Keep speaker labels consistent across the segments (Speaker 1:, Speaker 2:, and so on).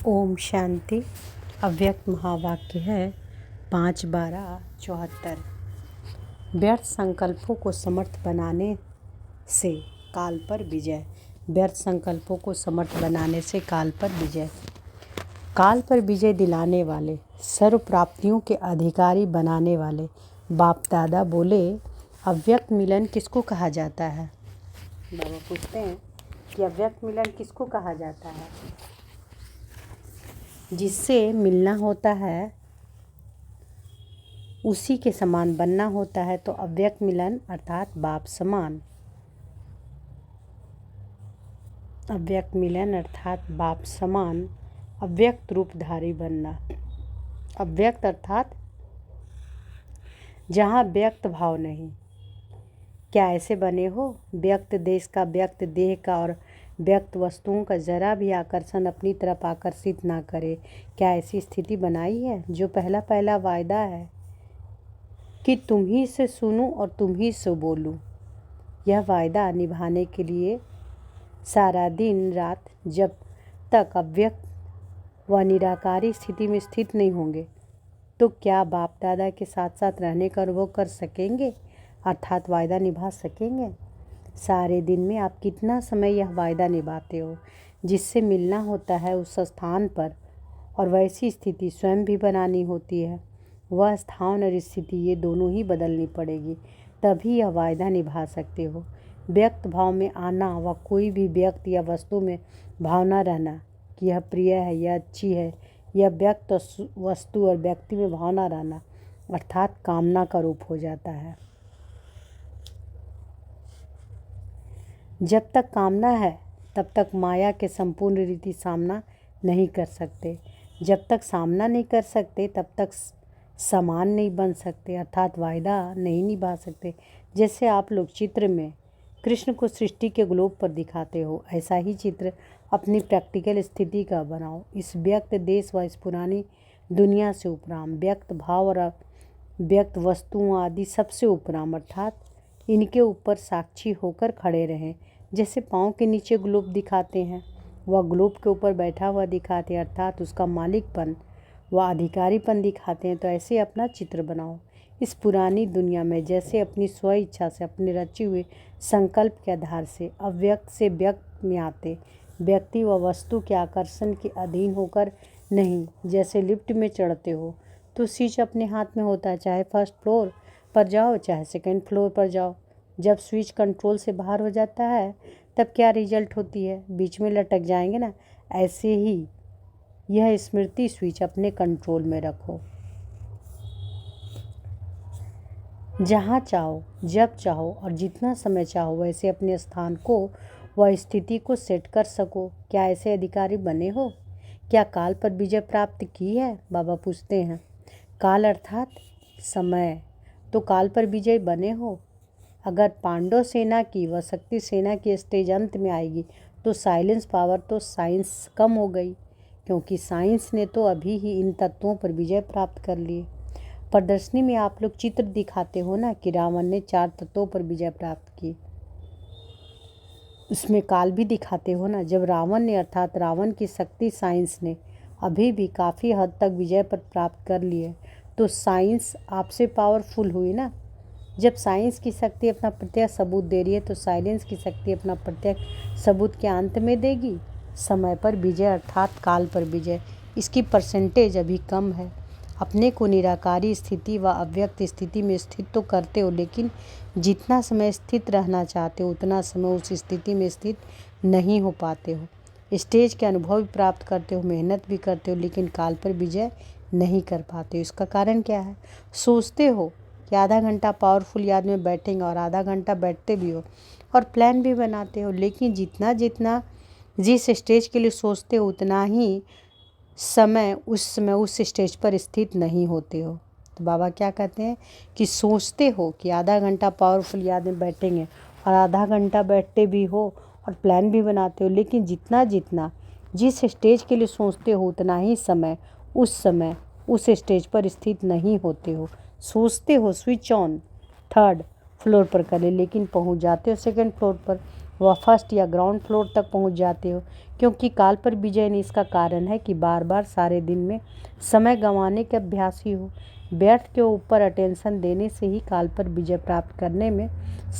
Speaker 1: ओम शांति। अव्यक्त महावाक्य है 5/12/74। व्यर्थ संकल्पों को समर्थ बनाने से काल पर विजय। व्यर्थ संकल्पों को समर्थ बनाने से काल पर विजय। काल पर विजय दिलाने वाले, सर्व प्राप्तियों के अधिकारी बनाने वाले बाप दादा बोले, अव्यक्त मिलन किसको कहा जाता है? बाबा पूछते हैं कि अव्यक्त मिलन किसको कहा जाता है? जिससे मिलना होता है उसी के समान बनना होता है, तो अव्यक्त मिलन अर्थात बाप समान। अव्यक्त मिलन अर्थात बाप समान, अव्यक्त रूपधारी बनना। अव्यक्त अर्थात जहाँ व्यक्त भाव नहीं। क्या ऐसे बने हो? व्यक्त देश का, व्यक्त देह का और व्यक्त वस्तुओं का जरा भी आकर्षण अपनी तरफ आकर्षित ना करे। क्या ऐसी स्थिति बनाई है? जो पहला पहला वायदा है कि तुम ही से सुनूं और तुम ही से बोलूं, यह वायदा निभाने के लिए सारा दिन रात जब तक अव्यक्त व निराकारी स्थिति में स्थित नहीं होंगे, तो क्या बाप दादा के साथ साथ रहने का अनुभव कर सकेंगे, अर्थात वायदा निभा सकेंगे? सारे दिन में आप कितना समय यह वायदा निभाते हो जिससे मिलना होता है उस स्थान पर, और वैसी स्थिति स्वयं भी बनानी होती है। वह स्थान और स्थिति ये दोनों ही बदलनी पड़ेगी, तभी यह वायदा निभा सकते हो। व्यक्त भाव में आना व कोई भी व्यक्ति या वस्तु में भावना रहना कि यह प्रिय है, यह अच्छी है, यह व्यक्त वस्तु और व्यक्ति में भावना रहना अर्थात कामना का रूप हो जाता है। जब तक कामना है तब तक माया के संपूर्ण रीति सामना नहीं कर सकते। जब तक सामना नहीं कर सकते तब तक समान नहीं बन सकते, अर्थात वायदा नहीं निभा सकते। जैसे आप लोग चित्र में कृष्ण को सृष्टि के ग्लोब पर दिखाते हो, ऐसा ही चित्र अपनी प्रैक्टिकल स्थिति का बनाओ। इस व्यक्त देश व इस पुरानी दुनिया से उपराम, व्यक्त भाव और व्यक्त वस्तुओं आदि सबसे उपराम, अर्थात इनके ऊपर साक्षी होकर खड़े रहें। जैसे पाँव के नीचे ग्लोब दिखाते हैं, वह ग्लोब के ऊपर बैठा हुआ दिखाते हैं, अर्थात उसका मालिकपन व अधिकारीपन दिखाते हैं। तो ऐसे अपना चित्र बनाओ। इस पुरानी दुनिया में जैसे अपनी स्व इच्छा से, अपने रचे हुए संकल्प के आधार से अव्यक्त से व्यक्त में आते, व्यक्ति व वस्तु के आकर्षण के अधीन होकर नहीं। जैसे लिफ्ट में चढ़ते हो तो स्विच अपने हाथ में होता है, चाहे फर्स्ट फ्लोर पर जाओ चाहे सेकंड फ्लोर पर जाओ। जब स्विच कंट्रोल से बाहर हो जाता है तब क्या रिजल्ट होती है? बीच में लटक जाएंगे ना। ऐसे ही यह स्मृति स्विच अपने कंट्रोल में रखो। जहाँ चाहो, जब चाहो और जितना समय चाहो वैसे अपने स्थान को व स्थिति को सेट कर सको। क्या ऐसे अधिकारी बने हो? क्या काल पर विजय प्राप्त की है? बाबा पूछते हैं। काल अर्थात समय, तो काल पर विजय बने हो? अगर पांडव सेना की व शक्ति सेना की स्टेज अंत में आएगी तो साइलेंस पावर तो साइंस कम हो गई, क्योंकि साइंस ने तो अभी ही इन तत्वों पर विजय प्राप्त कर लिए। प्रदर्शनी में आप लोग चित्र दिखाते हो ना कि रावण ने 4 तत्वों पर विजय प्राप्त की, उसमें काल भी दिखाते हो ना। जब रावण ने अर्थात रावण की शक्ति साइंस ने अभी भी काफ़ी हद तक विजय पर प्राप्त कर लिए, तो साइंस आपसे पावरफुल हुई ना। जब साइंस की शक्ति अपना प्रत्यक्ष सबूत दे रही है तो साइलेंस की शक्ति अपना प्रत्यक्ष सबूत के अंत में देगी। समय पर विजय अर्थात काल पर विजय, इसकी परसेंटेज अभी कम है। अपने को निराकारी स्थिति व अव्यक्त स्थिति में स्थित तो करते हो, लेकिन जितना समय स्थित रहना चाहते हो उतना समय उस स्थिति में स्थित नहीं हो पाते हो। स्टेज के अनुभव भी प्राप्त करते हो, मेहनत भी करते हो, लेकिन काल पर विजय नहीं कर पाते हो। इसका कारण क्या है? सोचते हो कि आधा घंटा पावरफुल याद में बैठेंगे और आधा घंटा बैठते भी हो और प्लान भी बनाते हो, लेकिन जितना जितना जिस स्टेज के लिए सोचते हो उतना ही समय उस स्टेज पर स्थित नहीं होते हो। तो बाबा क्या कहते हैं कि सोचते हो कि आधा घंटा पावरफुल याद में बैठेंगे और आधा घंटा बैठते भी हो और प्लान भी बनाते हो, लेकिन जितना जितना जिस स्टेज के लिए सोचते हो उतना ही समय उस स्टेज पर स्थित नहीं होते हो। सोचते हो स्विच ऑन 3rd फ्लोर पर करें, लेकिन पहुंच जाते हो 2nd फ्लोर पर। वह फर्स्ट या ग्राउंड फ्लोर तक पहुंच जाते हो, क्योंकि काल पर विजय नहीं इसका कारण है कि बार बार सारे दिन में समय गंवाने के अभ्यासी हो। व्यर्थ के ऊपर अटेंशन देने से ही काल पर विजय प्राप्त करने में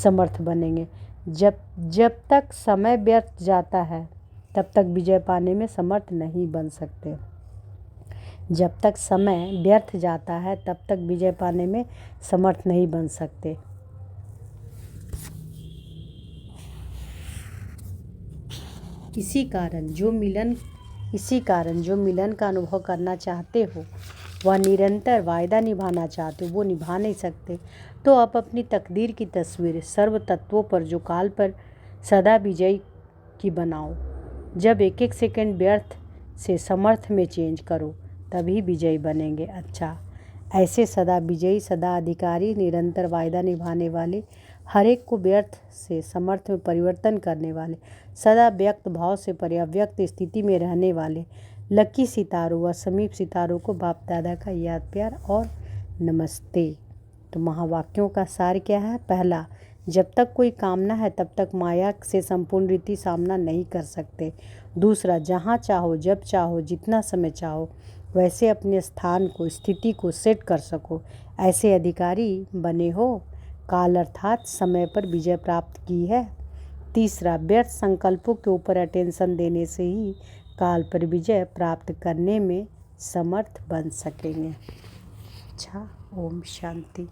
Speaker 1: समर्थ बनेंगे। जब तक समय व्यर्थ जाता है तब तक विजय पाने में समर्थ नहीं बन सकते। जब तक समय व्यर्थ जाता है तब तक विजय पाने में समर्थ नहीं बन सकते। इसी कारण जो मिलन का अनुभव करना चाहते हो, वह निरंतर वायदा निभाना चाहते हो, वो निभा नहीं सकते, तो आप अपनी तकदीर की तस्वीर सर्व तत्वों पर जो काल पर सदा विजयी की बनाओ। जब एक एक सेकंड व्यर्थ से समर्थ में चेंज करो तभी विजयी बनेंगे। अच्छा, ऐसे सदा विजयी, सदा अधिकारी, निरंतर वायदा निभाने वाले, हर एक को व्यर्थ से समर्थ में परिवर्तन करने वाले, सदा व्यक्त भाव से परे अव्यक्त स्थिति में रहने वाले लकी सितारों व समीप सितारों को बाप दादा का याद, प्यार और नमस्ते। तो महावाक्यों का सार क्या है? पहला, जब तक कोई कामना है तब तक माया से संपूर्ण रीति सामना नहीं कर सकते। दूसरा, जहाँ चाहो, जब चाहो, जितना समय चाहो, वैसे अपने स्थान को, स्थिति को सेट कर सको, ऐसे अधिकारी बने हो। काल अर्थात समय पर विजय प्राप्त की है। तीसरा, व्यर्थ संकल्पों के ऊपर अटेंशन देने से ही काल पर विजय प्राप्त करने में समर्थ बन सकेंगे। अच्छा, ओम शांति।